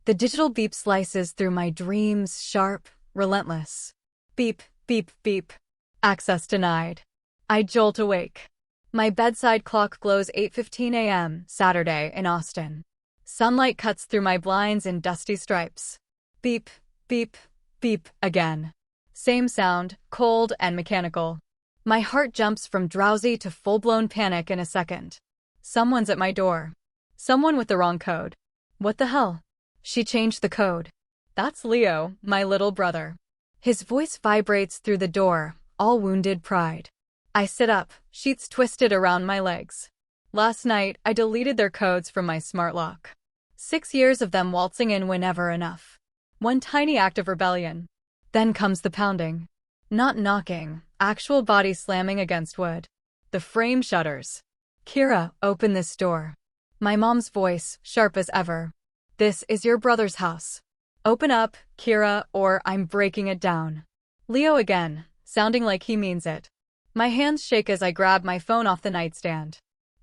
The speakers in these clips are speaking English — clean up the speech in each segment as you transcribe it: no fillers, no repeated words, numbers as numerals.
The digital beep slices through my dreams, sharp, relentless. Beep, beep, beep. Access denied. I jolt awake. My bedside clock glows 8:15 a.m., Saturday, in Austin. Sunlight cuts through my blinds in dusty stripes. Beep, beep, beep again. Same sound, cold and mechanical. My heart jumps from drowsy to full-blown panic in a second. Someone's at my door. Someone with the wrong code. What the hell? She changed the code. That's Leo, my little brother. His voice vibrates through the door, all wounded pride. I sit up, sheets twisted around my legs. Last night, I deleted their codes from my smart lock. 6 years of them waltzing in whenever enough. One tiny act of rebellion. Then comes the pounding. Not knocking, actual body slamming against wood. The frame shudders. Kira, open this door. My mom's voice, sharp as ever. This is your brother's house. Open up, Kira, or I'm breaking it down. Leo again, sounding like he means it. My hands shake as I grab my phone off the nightstand.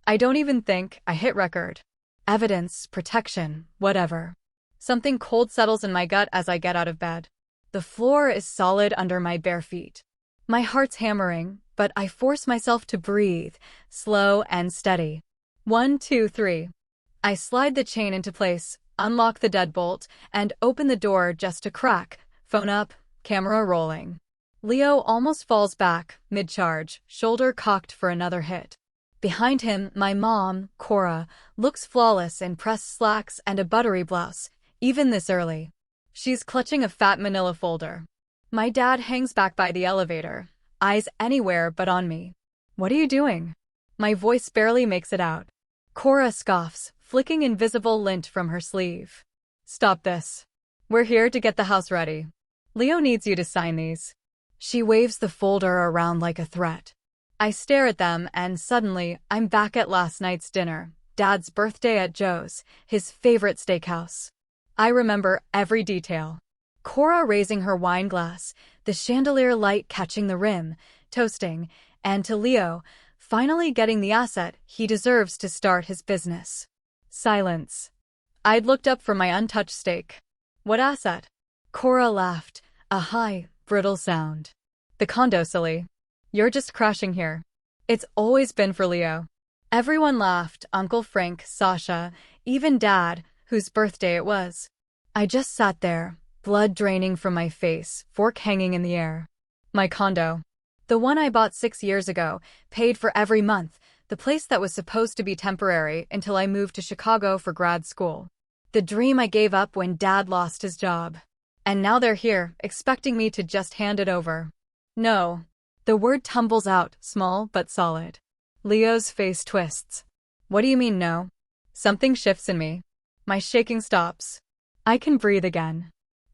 I don't even think, I hit record. Evidence, protection, whatever. Something cold settles in my gut as I get out of bed. The floor is solid under my bare feet. My heart's hammering, but I force myself to breathe, slow and steady. 1, 2, 3. I slide the chain into place, unlock the deadbolt, and open the door just a crack, phone up, camera rolling. Leo almost falls back, mid-charge, shoulder cocked for another hit. Behind him, my mom, Cora, looks flawless in pressed slacks and a buttery blouse, even this early. She's clutching a fat manila folder. My dad hangs back by the elevator, eyes anywhere but on me. What are you doing? My voice barely makes it out. Cora scoffs, flicking invisible lint from her sleeve. Stop this. We're here to get the house ready. Leo needs you to sign these. She waves the folder around like a threat. I stare at them and suddenly I'm back at last night's dinner, Dad's birthday at Joe's, his favorite steakhouse. I remember every detail. Cora raising her wine glass, the chandelier light catching the rim, toasting, and to Leo, finally getting the asset he deserves to start his business. Silence. I'd looked up from my untouched steak. What asset? Cora laughed, a high, brittle sound. The condo, silly. You're just crashing here. It's always been for Leo. Everyone laughed, Uncle Frank, Sasha, even Dad, whose birthday it was. I just sat there, blood draining from my face, fork hanging in the air. My condo. The one I bought 6 years ago, paid for every month, the place that was supposed to be temporary until I moved to Chicago for grad school. The dream I gave up when Dad lost his job. And now they're here, expecting me to just hand it over. No. The word tumbles out, small but solid. Leo's face twists. What do you mean no? Something shifts in me. My shaking stops. I can breathe again.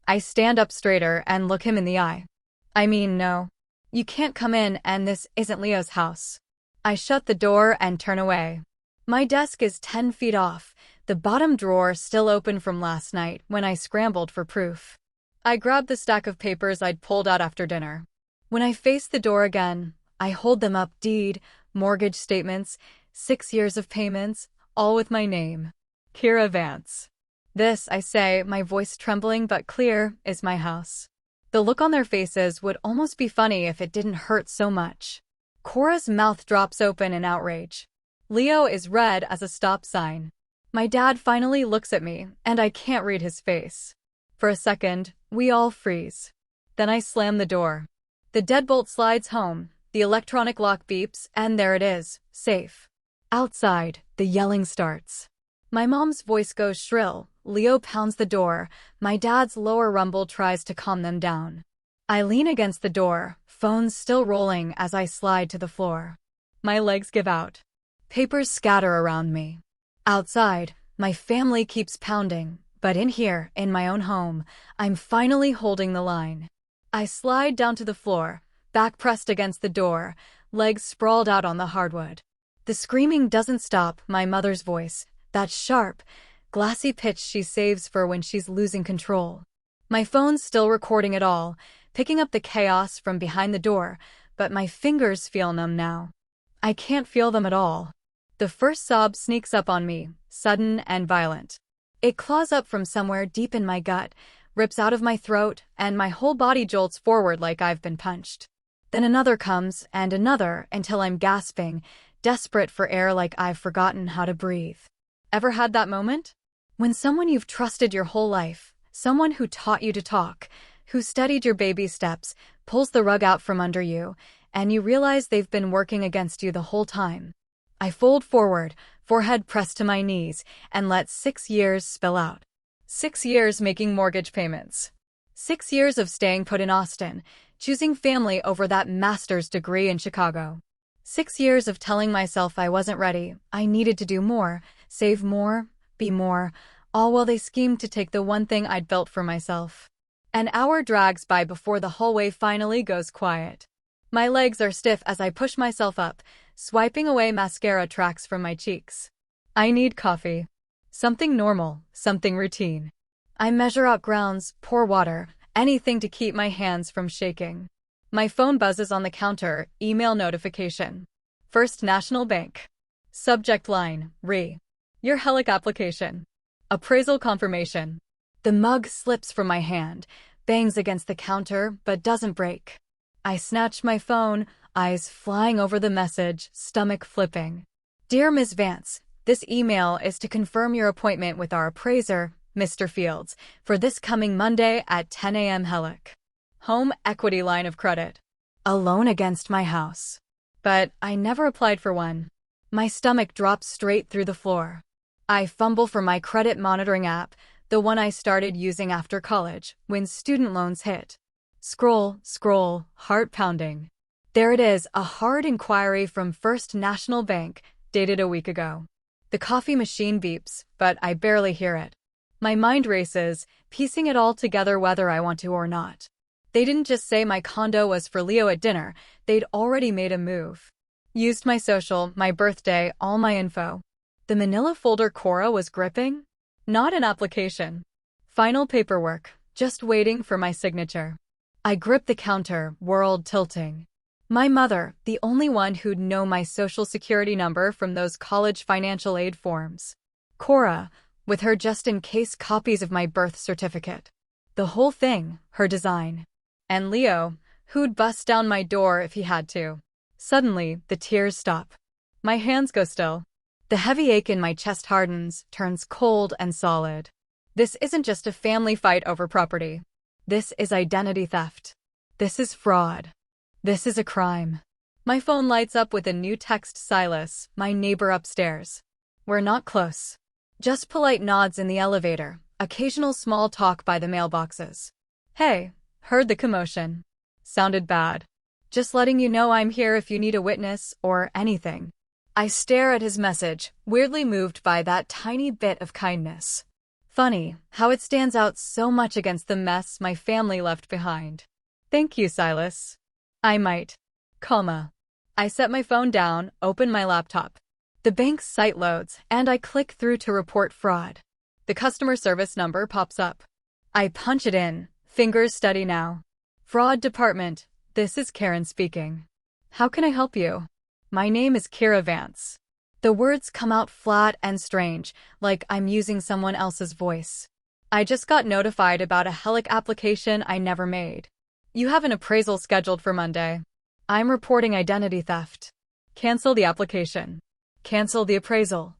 I stand up straighter and look him in the eye. I mean no. You can't come in and this isn't Leo's house. I shut the door and turn away. My desk is 10 feet off, the bottom drawer still open from last night when I scrambled for proof. I grab the stack of papers I'd pulled out after dinner. When I face the door again, I hold them up, deed, mortgage statements, 6 years of payments, all with my name. Kira Vance. This, I say, my voice trembling but clear, is my house. The look on their faces would almost be funny if it didn't hurt so much. Cora's mouth drops open in outrage. Leo is red as a stop sign. My dad finally looks at me, and I can't read his face. For a second, we all freeze. Then I slam the door. The deadbolt slides home, the electronic lock beeps, and there it is, safe. Outside, the yelling starts. My mom's voice goes shrill, Leo pounds the door, my dad's lower rumble tries to calm them down. I lean against the door, phones still rolling as I slide to the floor. My legs give out. Papers scatter around me. Outside, my family keeps pounding, but in here, in my own home, I'm finally holding the line. I slide down to the floor, back pressed against the door, legs sprawled out on the hardwood. The screaming doesn't stop, my mother's voice, that sharp, glassy pitch she saves for when she's losing control. My phone's still recording it all, picking up the chaos from behind the door, but my fingers feel numb now. I can't feel them at all. The first sob sneaks up on me, sudden and violent. It claws up from somewhere deep in my gut, rips out of my throat, and my whole body jolts forward like I've been punched. Then another comes, and another, until I'm gasping, desperate for air like I've forgotten how to breathe. Ever had that moment? When someone you've trusted your whole life, someone who taught you to talk, who studied your baby steps, pulls the rug out from under you, and you realize they've been working against you the whole time. I fold forward, forehead pressed to my knees, and let 6 years spill out. 6 years making mortgage payments. 6 years of staying put in Austin, choosing family over that master's degree in Chicago. 6 years of telling myself I wasn't ready, I needed to do more, save more, be more, all while they schemed to take the one thing I'd built for myself. An hour drags by before the hallway finally goes quiet. My legs are stiff as I push myself up, swiping away mascara tracks from my cheeks. I need coffee. Something normal, something routine. I measure out grounds, pour water, anything to keep my hands from shaking. My phone buzzes on the counter, email notification. First National Bank. Subject line, Your HELOC application. Appraisal confirmation. The mug slips from my hand, bangs against the counter, but doesn't break. I snatch my phone, eyes flying over the message, stomach flipping. Dear Ms. Vance, this email is to confirm your appointment with our appraiser, Mr. Fields, for this coming Monday at 10 a.m. HELOC. Home equity line of credit. A loan against my house. But I never applied for one. My stomach drops straight through the floor. I fumble for my credit monitoring app, the one I started using after college, when student loans hit. Scroll, heart pounding. There it is, a hard inquiry from First National Bank, dated a week ago. The coffee machine beeps, but I barely hear it. My mind races, piecing it all together whether I want to or not. They didn't just say my condo was for Leo at dinner, they'd already made a move. Used my social, my birthday, all my info. The manila folder Cora was gripping? Not an application. Final paperwork, just waiting for my signature. I grip the counter, world tilting. My mother, the only one who'd know my social security number from those college financial aid forms. Cora, with her just-in-case copies of my birth certificate. The whole thing, her design. And Leo, who'd bust down my door if he had to. Suddenly, the tears stop. My hands go still. The heavy ache in my chest hardens, turns cold and solid. This isn't just a family fight over property. This is identity theft. This is fraud. This is a crime. My phone lights up with a new text. Silas, my neighbor upstairs. We're not close. Just polite nods in the elevator, occasional small talk by the mailboxes. Hey, heard the commotion. Sounded bad. Just letting you know I'm here if you need a witness or anything. I stare at his message, weirdly moved by that tiny bit of kindness. Funny how it stands out so much against the mess my family left behind. Thank you, Silas. I might. I set my phone down, open my laptop. The bank's site loads, and I click through to report fraud. The customer service number pops up. I punch it in, fingers steady now. Fraud department, this is Karen speaking. How can I help you? My name is Kira Vance. The words come out flat and strange, like I'm using someone else's voice. I just got notified about a HELOC application I never made. You have an appraisal scheduled for Monday. I'm reporting identity theft. Cancel the application. Cancel the appraisal.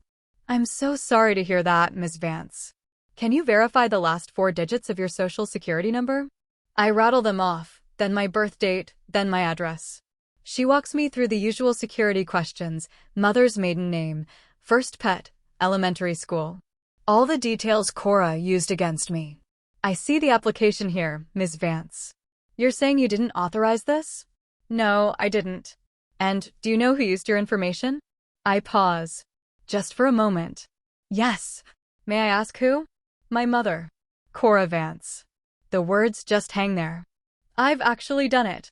I'm so sorry to hear that, Ms. Vance. Can you verify the last 4 digits of your social security number? I rattle them off, then my birth date, then my address. She walks me through the usual security questions: mother's maiden name, first pet, elementary school. All the details Cora used against me. I see the application here, Ms. Vance. You're saying you didn't authorize this? No, I didn't. And do you know who used your information? I pause. Just for a moment. Yes. May I ask who? My mother. Cora Vance. The words just hang there. I've actually done it.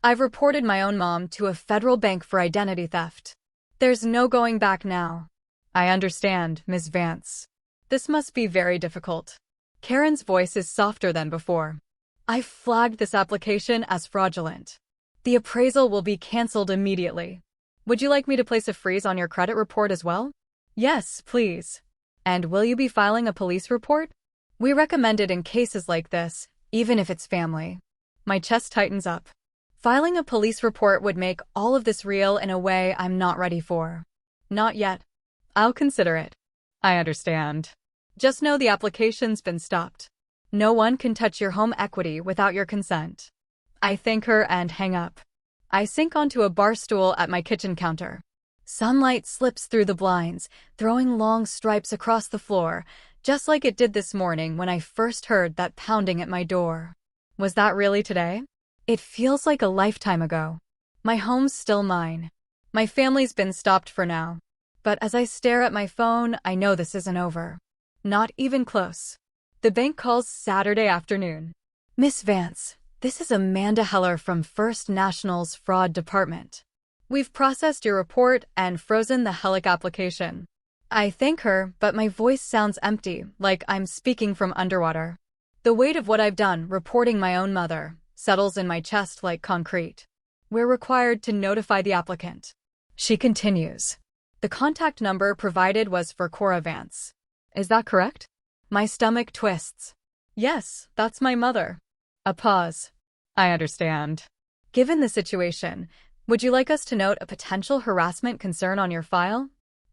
I've reported my own mom to a federal bank for identity theft. There's no going back now. I understand, Ms. Vance. This must be very difficult. Karen's voice is softer than before. I've flagged this application as fraudulent. The appraisal will be canceled immediately. Would you like me to place a freeze on your credit report as well? Yes, please. And will you be filing a police report? We recommend it in cases like this, even if it's family. My chest tightens up. Filing a police report would make all of this real in a way I'm not ready for. Not yet. I'll consider it. I understand. Just know the application's been stopped. No one can touch your home equity without your consent. I thank her and hang up. I sink onto a bar stool at my kitchen counter. Sunlight slips through the blinds, throwing long stripes across the floor, just like it did this morning when I first heard that pounding at my door. Was that really today? It feels like a lifetime ago. My home's still mine. My family's been stopped for now. But as I stare at my phone, I know this isn't over. Not even close. The bank calls Saturday afternoon. Miss Vance, this is Amanda Heller from First National's Fraud Department. We've processed your report and frozen the HELOC application. I thank her, but my voice sounds empty, like I'm speaking from underwater. The weight of what I've done, reporting my own mother, settles in my chest like concrete. We're required to notify the applicant. She continues. The contact number provided was for Cora Vance. Is that correct? My stomach twists. Yes, that's my mother. A pause. I understand. Given the situation, would you like us to note a potential harassment concern on your file?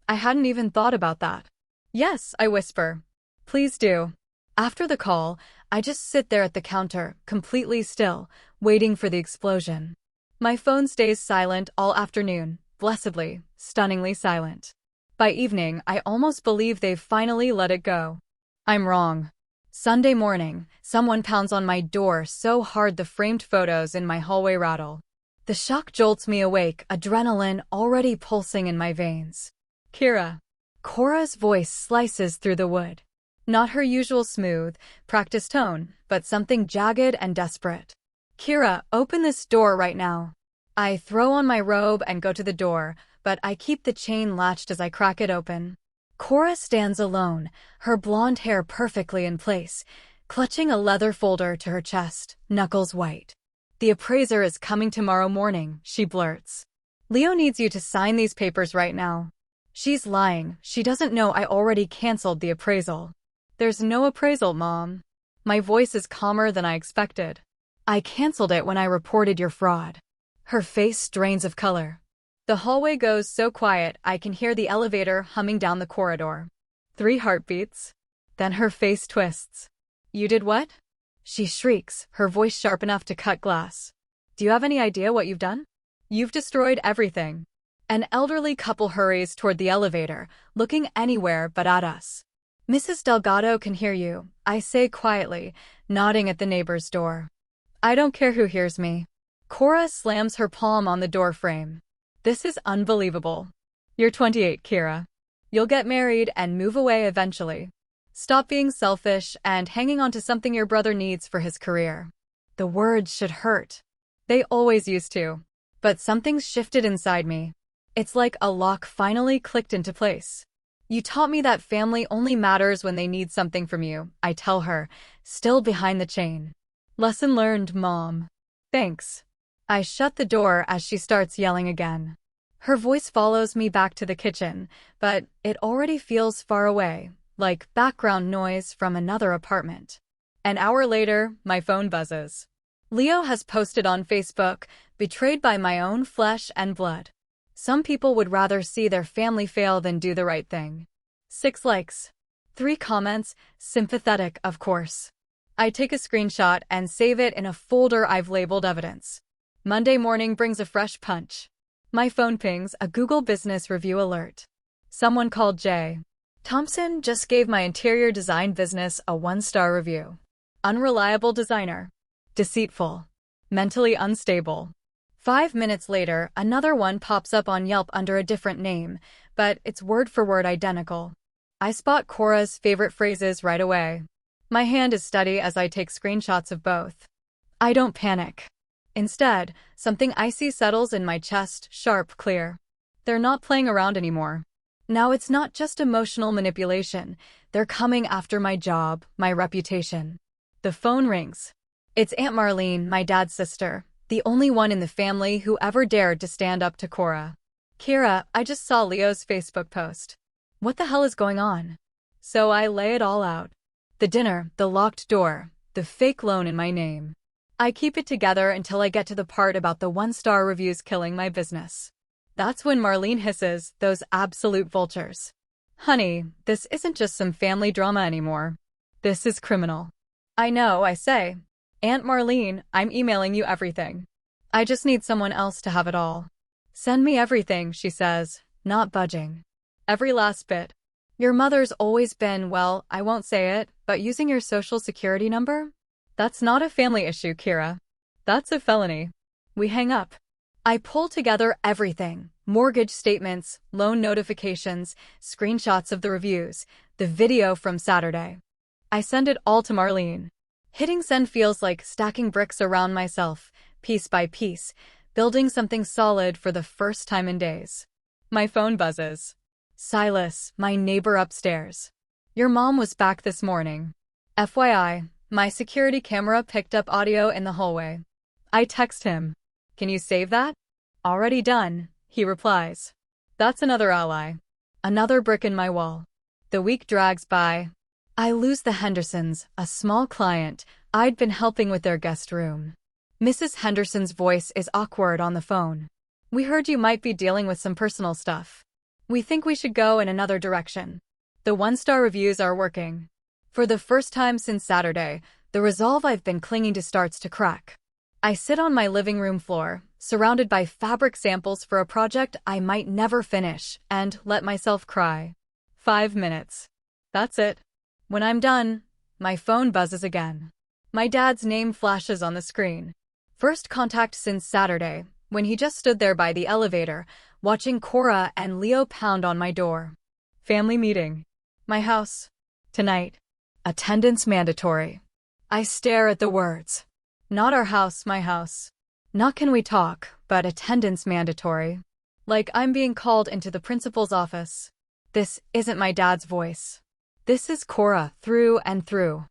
I hadn't even thought about that. Yes, I whisper. Please do. After the call, I just sit there at the counter, completely still, waiting for the explosion. My phone stays silent all afternoon, blessedly, stunningly silent. By evening, I almost believe they've finally let it go. I'm wrong. Sunday morning, someone pounds on my door so hard the framed photos in my hallway rattle. The shock jolts me awake, adrenaline already pulsing in my veins. Kira. Cora's voice slices through the wood. Not her usual smooth, practiced tone, but something jagged and desperate. Kira, open this door right now. I throw on my robe and go to the door, but I keep the chain latched as I crack it open. Cora stands alone, her blonde hair perfectly in place, clutching a leather folder to her chest, knuckles white. The appraiser is coming tomorrow morning, she blurts. Leo needs you to sign these papers right now. She's lying, she doesn't know I already canceled the appraisal. There's no appraisal, Mom. My voice is calmer than I expected. I canceled it when I reported your fraud. Her face drains of color. The hallway goes so quiet I can hear the elevator humming down the corridor. 3 heartbeats. Then her face twists. You did what? She shrieks, her voice sharp enough to cut glass. Do you have any idea what you've done? You've destroyed everything. An elderly couple hurries toward the elevator, looking anywhere but at us. Mrs. Delgado can hear you, I say quietly, nodding at the neighbor's door. I don't care who hears me. Cora slams her palm on the door frame. This is unbelievable. You're 28, Kira. You'll get married and move away eventually. Stop being selfish and hanging on to something your brother needs for his career. The words should hurt. They always used to. But something's shifted inside me. It's like a lock finally clicked into place. You taught me that family only matters when they need something from you, I tell her, still behind the chain. Lesson learned, Mom. Thanks. I shut the door as she starts yelling again. Her voice follows me back to the kitchen, but it already feels far away, like background noise from another apartment. An hour later, my phone buzzes. Leo has posted on Facebook, betrayed by my own flesh and blood. Some people would rather see their family fail than do the right thing. 6 likes. 3 comments, sympathetic, of course. I take a screenshot and save it in a folder I've labeled evidence. Monday morning brings a fresh punch. My phone pings a Google Business Review alert. Someone called Jay. Thompson just gave my interior design business a 1-star review. Unreliable designer. Deceitful. Mentally unstable. 5 minutes later, another one pops up on Yelp under a different name, but it's word for word identical. I spot Cora's favorite phrases right away. My hand is steady as I take screenshots of both. I don't panic. Instead, something icy settles in my chest, sharp, clear. They're not playing around anymore. Now it's not just emotional manipulation. They're coming after my job, my reputation. The phone rings. It's Aunt Marlene, my dad's sister, the only one in the family who ever dared to stand up to Cora. Kira, I just saw Leo's Facebook post. What the hell is going on? So I lay it all out. The dinner, the locked door, the fake loan in my name. I keep it together until I get to the part about the one-star reviews killing my business. That's when Marlene hisses, those absolute vultures. Honey, this isn't just some family drama anymore. This is criminal. I know, I say. Aunt Marlene, I'm emailing you everything. I just need someone else to have it all. Send me everything, she says, not budging. Every last bit. Your mother's always been, well, I won't say it, but using your social security number? That's not a family issue, Kira. That's a felony. We hang up. I pull together everything. Mortgage statements, loan notifications, screenshots of the reviews, the video from Saturday. I send it all to Marlene. Hitting send feels like stacking bricks around myself, piece by piece, building something solid for the first time in days. My phone buzzes. Silas, my neighbor upstairs. Your mom was back this morning. FYI, my security camera picked up audio in the hallway. I text him. Can you save that? Already done, he replies. That's another ally. Another brick in my wall. The week drags by. I lose the Hendersons, a small client I'd been helping with their guest room. Mrs. Henderson's voice is awkward on the phone. We heard you might be dealing with some personal stuff. We think we should go in another direction. The one-star reviews are working. For the first time since Saturday, the resolve I've been clinging to starts to crack. I sit on my living room floor, surrounded by fabric samples for a project I might never finish, and let myself cry. 5 minutes. That's it. When I'm done, my phone buzzes again. My dad's name flashes on the screen. First contact since Saturday, when he just stood there by the elevator, watching Cora and Leo pound on my door. Family meeting. My house. Tonight. Attendance mandatory. I stare at the words. Not our house, my house. Not can we talk, but attendance mandatory. Like I'm being called into the principal's office. This isn't my dad's voice. This is Cora, through and through.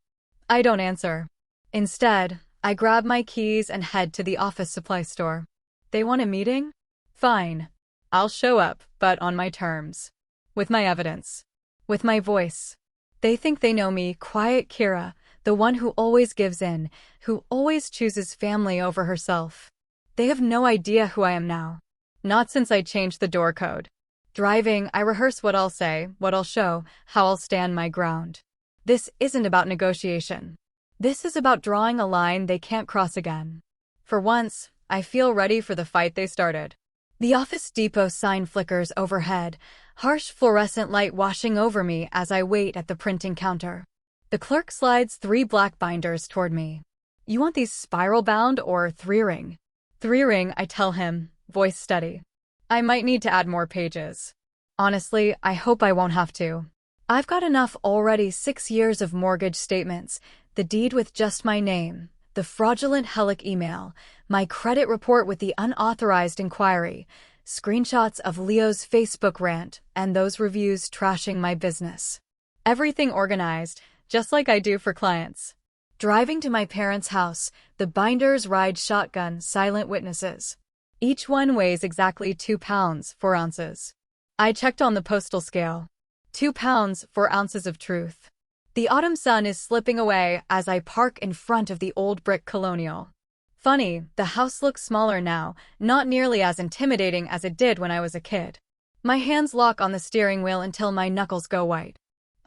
I don't answer. Instead, I grab my keys and head to the office supply store. They want a meeting? Fine. I'll show up, but on my terms. With my evidence. With my voice. They think they know me, quiet Kira, the one who always gives in, who always chooses family over herself. They have no idea who I am now. Not since I changed the door code. Driving, I rehearse what I'll say, what I'll show, how I'll stand my ground. This isn't about negotiation. This is about drawing a line they can't cross again. For once, I feel ready for the fight they started. The Office Depot sign flickers overhead, harsh fluorescent light washing over me as I wait at the printing counter. The clerk slides 3 black binders toward me. You want these spiral-bound or 3-ring? 3-ring, I tell him, voice steady. I might need to add more pages. Honestly, I hope I won't have to. I've got enough already. 6 years of mortgage statements, the deed with just my name, the fraudulent HELOC email, my credit report with the unauthorized inquiry, screenshots of Leo's Facebook rant, and those reviews trashing my business. Everything organized, just like I do for clients. Driving to my parents' house, the binders ride shotgun, silent witnesses. Each one weighs exactly 2 pounds, 4 ounces. I checked on the postal scale. 2 pounds, 4 ounces of truth. The autumn sun is slipping away as I park in front of the old brick colonial. Funny, the house looks smaller now, not nearly as intimidating as it did when I was a kid. My hands lock on the steering wheel until my knuckles go white.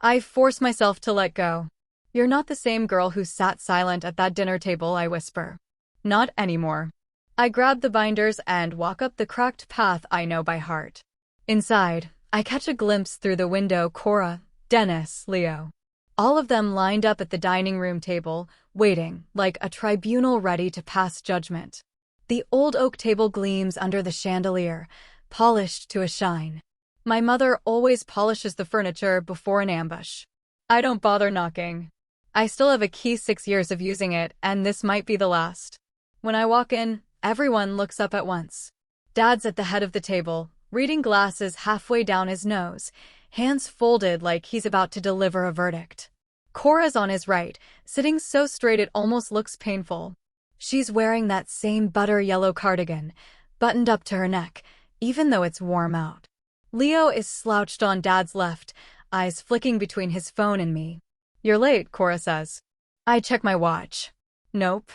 I force myself to let go. You're not the same girl who sat silent at that dinner table, I whisper. Not anymore. I grab the binders and walk up the cracked path I know by heart. Inside, I catch a glimpse through the window. Cora, Dennis, Leo. All of them lined up at the dining room table, waiting, like a tribunal ready to pass judgment. The old oak table gleams under the chandelier, polished to a shine. My mother always polishes the furniture before an ambush. I don't bother knocking. I still have a key. 6 years of using it, and this might be the last. When I walk in, everyone looks up at once. Dad's at the head of the table, reading glasses halfway down his nose, hands folded like he's about to deliver a verdict. Cora's on his right, sitting so straight it almost looks painful. She's wearing that same butter yellow cardigan, buttoned up to her neck, even though it's warm out. Leo is slouched on Dad's left, eyes flicking between his phone and me. "You're late," Cora says. I check my watch. "Nope.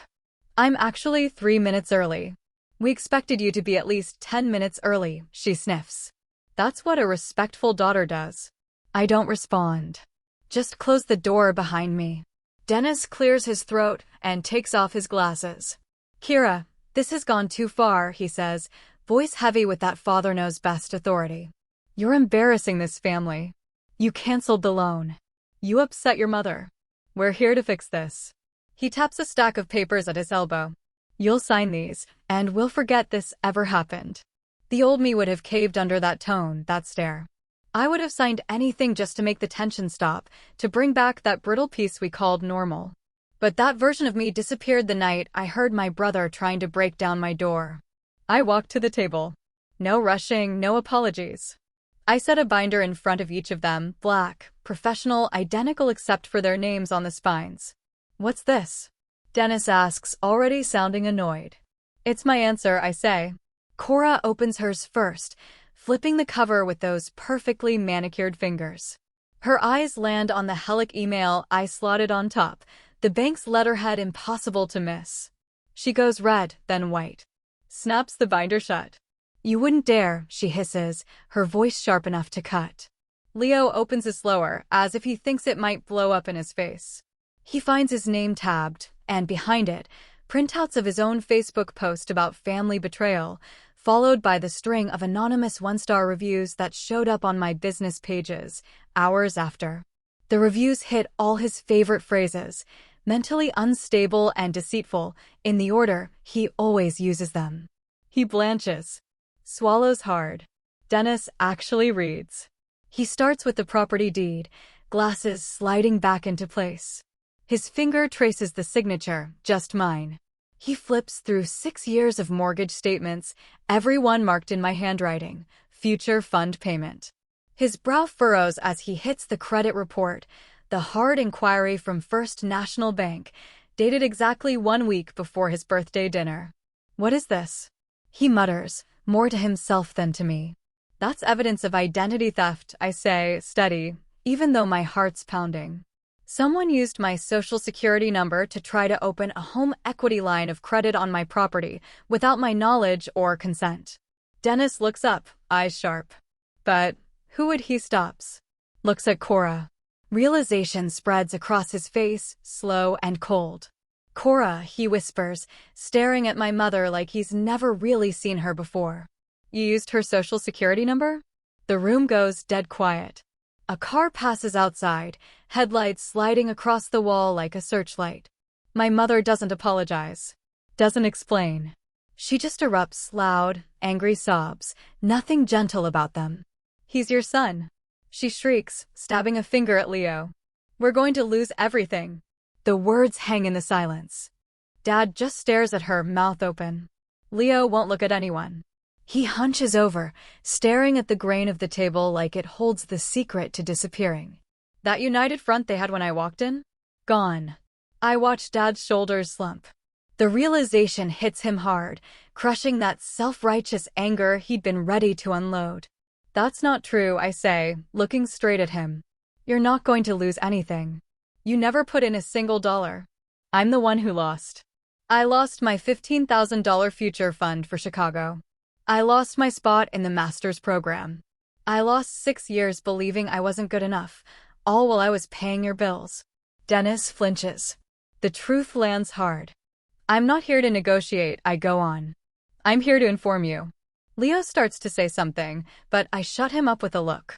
I'm actually 3 minutes early." "We expected you to be at least 10 minutes early," she sniffs. That's what a respectful daughter does. I don't respond. Just close the door behind me. Dennis clears his throat and takes off his glasses. "Kira, this has gone too far," he says, voice heavy with that father-knows-best authority. "You're embarrassing this family. You canceled the loan. You upset your mother. We're here to fix this." He taps a stack of papers at his elbow. "You'll sign these, and we'll forget this ever happened." The old me would have caved under that tone, that stare. I would have signed anything just to make the tension stop, to bring back that brittle peace we called normal. But that version of me disappeared the night I heard my brother trying to break down my door. I walked to the table. No rushing, no apologies. I set a binder in front of each of them, black, professional, identical except for their names on the spines. "What's this?" Dennis asks, already sounding annoyed. "It's my answer," I say. Cora opens hers first, flipping the cover with those perfectly manicured fingers. Her eyes land on the HELOC email I slotted on top, the bank's letterhead impossible to miss. She goes red, then white. Snaps the binder shut. "You wouldn't dare," she hisses, her voice sharp enough to cut. Leo opens it slower, as if he thinks it might blow up in his face. He finds his name tabbed, and behind it, printouts of his own Facebook post about family betrayal, followed by the string of anonymous one-star reviews that showed up on my business pages, hours after. The reviews hit all his favorite phrases, mentally unstable and deceitful, in the order he always uses them. He blanches. Swallows hard. Dennis actually reads. He starts with the property deed, glasses sliding back into place. His finger traces the signature, just mine. He flips through 6 years of mortgage statements, every one marked in my handwriting, future fund payment. His brow furrows as he hits the credit report, the hard inquiry from First National Bank, dated exactly 1 week before his birthday dinner. "What is this?" He mutters, more to himself than to me. "That's evidence of identity theft," I say, steady, even though my heart's pounding. "Someone used my social security number to try to open a home equity line of credit on my property without my knowledge or consent." Dennis looks up, eyes sharp. "But who would he?" Stops. Looks at Cora. Realization spreads across his face, slow and cold. "Cora," he whispers, staring at my mother like he's never really seen her before. "You used her social security number?" The room goes dead quiet. A car passes outside, headlights sliding across the wall like a searchlight. My mother doesn't apologize. Doesn't explain. She just erupts loud, angry sobs, nothing gentle about them. "He's your son," she shrieks, stabbing a finger at Leo. "We're going to lose everything." The words hang in the silence. Dad just stares at her, mouth open. Leo won't look at anyone. He hunches over, staring at the grain of the table like it holds the secret to disappearing. That united front they had when I walked in? Gone. I watch Dad's shoulders slump. The realization hits him hard, crushing that self-righteous anger he'd been ready to unload. "That's not true," I say, looking straight at him. "You're not going to lose anything. You never put in a single dollar. I'm the one who lost. I lost my $15,000 future fund for Chicago. I lost my spot in the master's program. I lost 6 years believing I wasn't good enough, all while I was paying your bills." Dennis flinches. The truth lands hard. "I'm not here to negotiate," I go on. "I'm here to inform you." Leo starts to say something, but I shut him up with a look.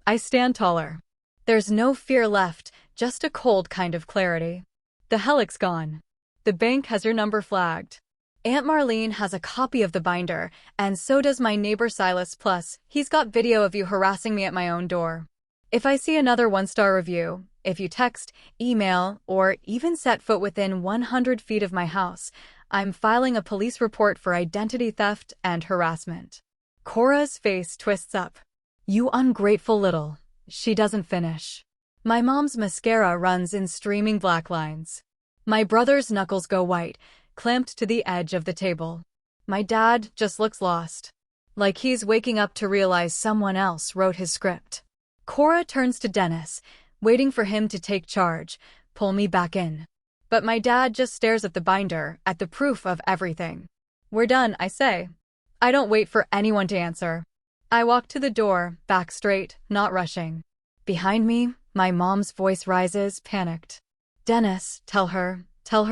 I stand taller. There's no fear left, just a cold kind of clarity. "The HELOC's gone. The bank has your number flagged. Aunt Marlene has a copy of the binder, and so does my neighbor Silas, plus he's got video of you harassing me at my own door. If I see another one-star review, if you text, email, or even set foot within 100 feet of my house, I'm filing a police report for identity theft and harassment." Cora's face twists up. "You ungrateful little..." She doesn't finish. My mom's mascara runs in streaming black lines. My brother's knuckles go white, clamped to the edge of the table. My dad just looks lost. Like he's waking up to realize someone else wrote his script. Cora turns to Dennis, waiting for him to take charge, pull me back in. But my dad just stares at the binder, at the proof of everything. We're done, I say. I don't wait for anyone to answer. I walk to the door, back straight, not rushing. Behind me, my mom's voice rises, panicked. Dennis, tell her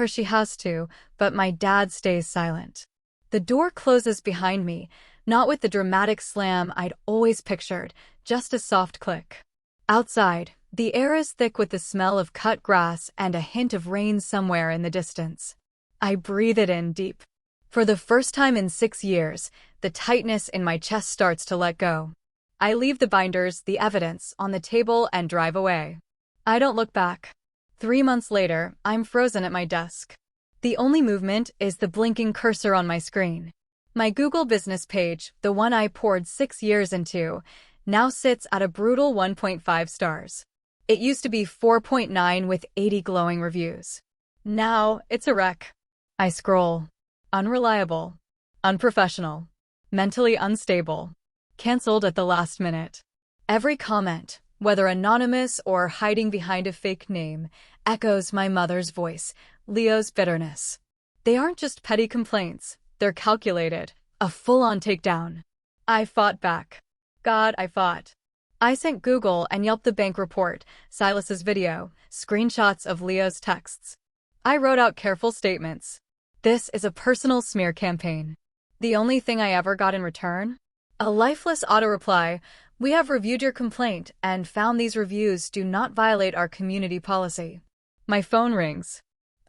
she has to, but my dad stays silent. The door closes behind me, not with the dramatic slam I'd always pictured, just a soft click. Outside, the air is thick with the smell of cut grass and a hint of rain somewhere in the distance. I breathe it in deep. For the first time in 6 years, the tightness in my chest starts to let go. I leave the binders, the evidence, on the table and drive away. I don't look back. 3 months later, I'm frozen at my desk. The only movement is the blinking cursor on my screen. My Google business page, the one I poured 6 years into, now sits at a brutal 1.5 stars. It used to be 4.9 with 80 glowing reviews. Now, it's a wreck. I scroll. Unreliable. Unprofessional. Mentally unstable. Cancelled at the last minute. Every comment, whether anonymous or hiding behind a fake name, echoes my mother's voice, Leo's bitterness. They aren't just petty complaints, they're calculated, a full-on takedown. I fought back. God, I fought. I sent Google and Yelp the bank report, Silas's video, screenshots of Leo's texts. I wrote out careful statements. This is a personal smear campaign. The only thing I ever got in return? A lifeless auto-reply, "We have reviewed your complaint and found these reviews do not violate our community policy." My phone rings.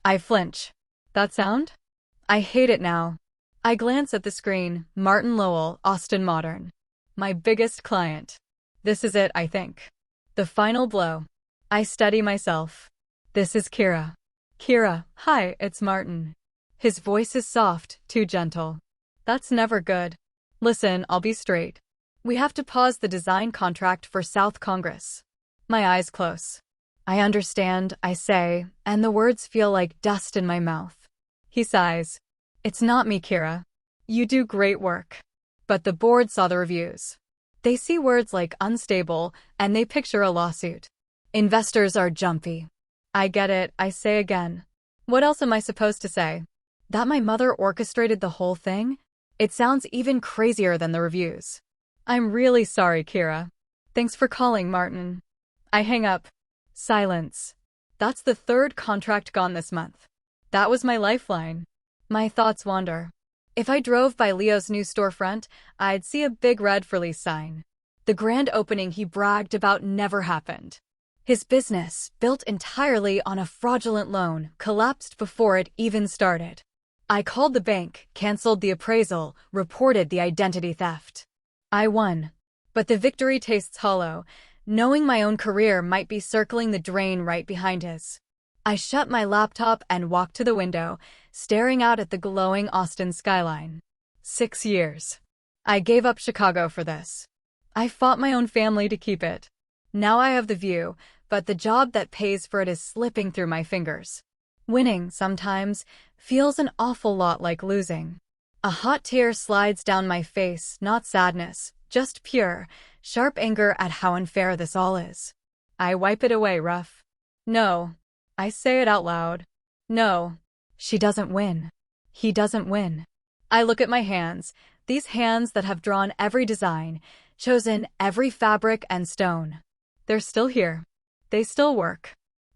I flinch. That sound? I hate it now. I glance at the screen, Martin Lowell, Austin Modern. My biggest client. This is it, I think. The final blow. I steady myself. This is Kira. Kira, hi, it's Martin. His voice is soft, too gentle. That's never good. Listen, I'll be straight. We have to pause the design contract for South Congress. My eyes close. I understand, I say, and the words feel like dust in my mouth. He sighs. It's not me, Kira. You do great work. But the board saw the reviews. They see words like unstable, and they picture a lawsuit. Investors are jumpy. I get it, I say again. What else am I supposed to say? That my mother orchestrated the whole thing? It sounds even crazier than the reviews. I'm really sorry, Kira. Thanks for calling, Martin. I hang up. Silence. That's the 3rd contract gone this month. That was my lifeline. My thoughts wander. If I drove by Leo's new storefront, I'd see a big red for lease sign. The grand opening he bragged about never happened. His business, built entirely on a fraudulent loan, collapsed before it even started. I called the bank, canceled the appraisal, reported the identity theft. I won. But the victory tastes hollow, knowing my own career might be circling the drain right behind his. I shut my laptop and walked to the window, staring out at the glowing Austin skyline. 6 years. I gave up Chicago for this. I fought my own family to keep it. Now I have the view, but the job that pays for it is slipping through my fingers. Winning, sometimes, feels an awful lot like losing. A hot tear slides down my face, not sadness, just pure, sharp anger at how unfair this all is. I wipe it away rough. No. I say it out loud. No. She doesn't win. He doesn't win. I look at my hands, these hands that have drawn every design, chosen every fabric and stone. They're still here. They still work.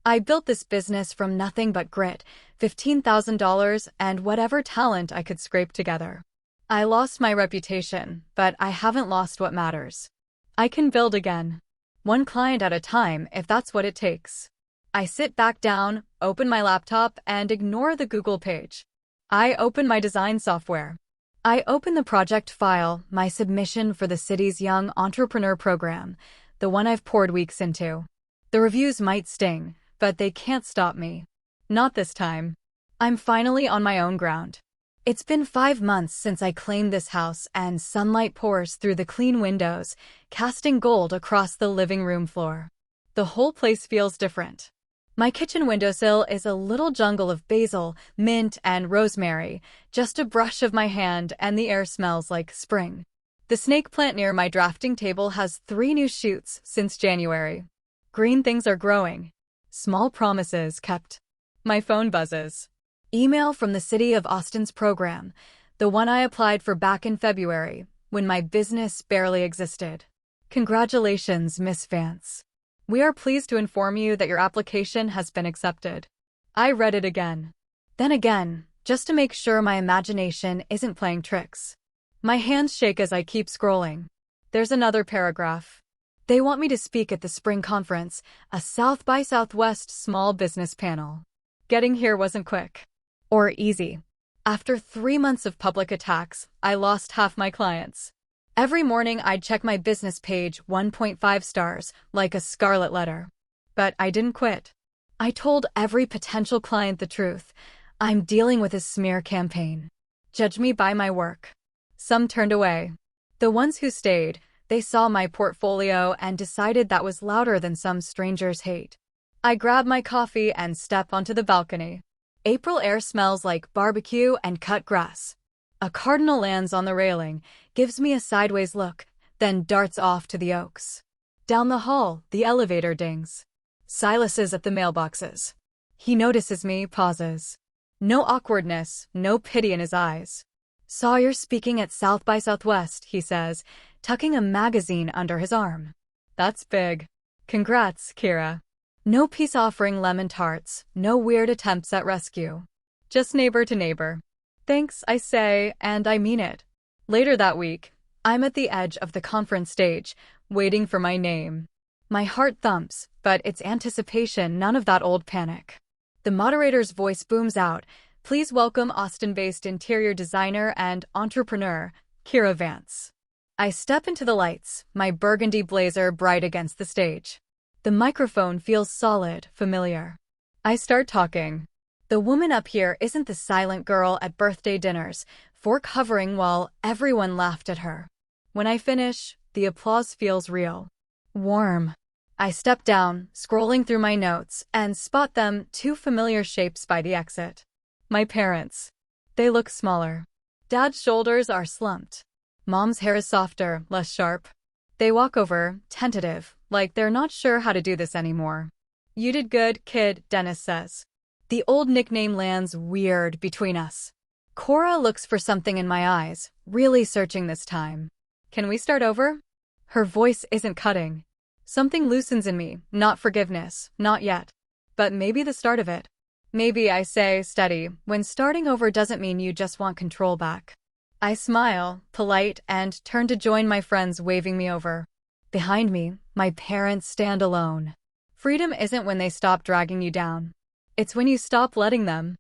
I built this business from nothing but grit, $15,000, and whatever talent I could scrape together. I lost my reputation, but I haven't lost what matters. I can build again. One client at a time, if that's what it takes. I sit back down, open my laptop, and ignore the Google page. I open my design software. I open the project file, my submission for the city's Young Entrepreneur Program, the one I've poured weeks into. The reviews might sting, but they can't stop me. Not this time. I'm finally on my own ground. It's been 5 months since I claimed this house, and sunlight pours through the clean windows, casting gold across the living room floor. The whole place feels different. My kitchen windowsill is a little jungle of basil, mint, and rosemary, just a brush of my hand and the air smells like spring. The snake plant near my drafting table has 3 new shoots since January. Green things are growing. Small promises kept. My phone buzzes. Email from the City of Austin's program, the one I applied for back in February, when my business barely existed. Congratulations, Miss Vance. We are pleased to inform you that your application has been accepted. I read it again. Then again, just to make sure my imagination isn't playing tricks. My hands shake as I keep scrolling. There's another paragraph. They want me to speak at the spring conference, a South by Southwest small business panel. Getting here wasn't quick. Or easy. After 3 months of public attacks, I lost half my clients. Every morning I'd check my business page 1.5 stars, like a scarlet letter. But I didn't quit. I told every potential client the truth. I'm dealing with a smear campaign. Judge me by my work. Some turned away. The ones who stayed, they saw my portfolio and decided that was louder than some stranger's hate. I grab my coffee and step onto the balcony. April air smells like barbecue and cut grass. A cardinal lands on the railing, gives me a sideways look, then darts off to the oaks. Down the hall, the elevator dings. Silas is at the mailboxes. He notices me, pauses. No awkwardness, no pity in his eyes. Saw you're speaking at South by Southwest, he says, tucking a magazine under his arm. That's big. Congrats, Kira. No peace offering lemon tarts, no weird attempts at rescue. Just neighbor to neighbor. Thanks, I say, and I mean it. Later that week, I'm at the edge of the conference stage, waiting for my name. My heart thumps, but it's anticipation, none of that old panic. The moderator's voice booms out. Please welcome Austin-based interior designer and entrepreneur, Kira Vance. I step into the lights, my burgundy blazer bright against the stage. The microphone feels solid, familiar. I start talking. The woman up here isn't the silent girl at birthday dinners, fork hovering while everyone laughed at her. When I finish, the applause feels real. Warm. I step down, scrolling through my notes, and spot them, 2 familiar shapes by the exit. My parents. They look smaller. Dad's shoulders are slumped. Mom's hair is softer, less sharp. They walk over, tentative, like they're not sure how to do this anymore. You did good, kid, Dennis says. The old nickname lands weird between us. Cora looks for something in my eyes, really searching this time. Can we start over? Her voice isn't cutting. Something loosens in me, not forgiveness, not yet. But maybe the start of it. Maybe, I say, steady, when starting over doesn't mean you just want control back. I smile, polite, and turn to join my friends waving me over. Behind me, my parents stand alone. Freedom isn't when they stop dragging you down. It's when you stop letting them.